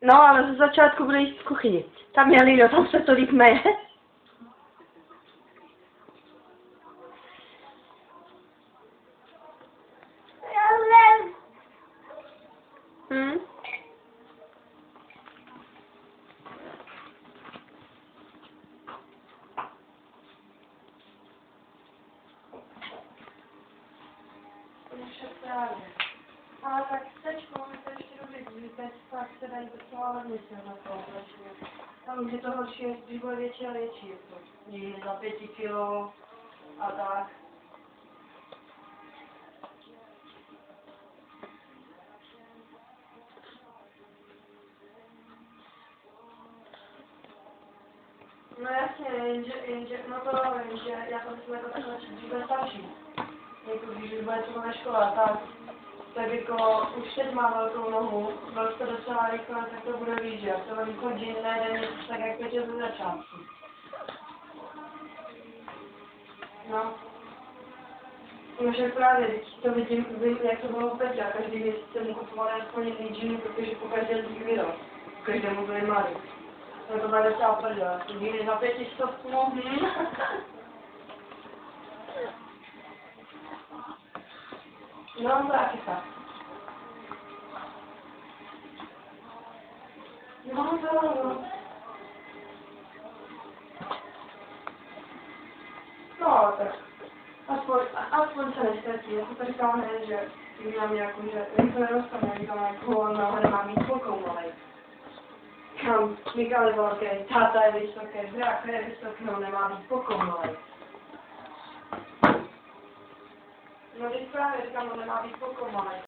No, ale ze začátku bude jíst v kuchyni. Tam je Lido, tam se to líp meje. Hm? Ale tak tečko, my to ještě dobrý, protože teď fakt se dají docela hodně na to oblečení. Tam už je to horší, když bude větší a větší. Je za 5 kilo a tak. No jasně, jenže, no to jenže, já to myslím jako takhle, když bude starší. Jako když bude třeba ve škole, tak jako už teď má velkou nohu, roste docela rychle, tak to bude víc, že? To oni chodí na jeden měsíc tak jak Petě ze začátku. No. No však právě, to vidím, jak to bylo u Petě, a každý měsíc jsem mu kupovali aspoň jedný džíny, protože po každém díky vydal. Každému byli malý. No to bude docela prdele, džíny za 500, No, taky tak. No, to. No, tak. Aspoň se nestratí. Já jsem to říkala hned, že mám nějakou, že jak to nedostane, říkala, jako on nemá mít půlkou malej. Kam Michal je velký, táta je vysoký, brácha je vysoký, on nemá mít půlkou malej. No, když právě říkám, on nemá mít půlkou malej.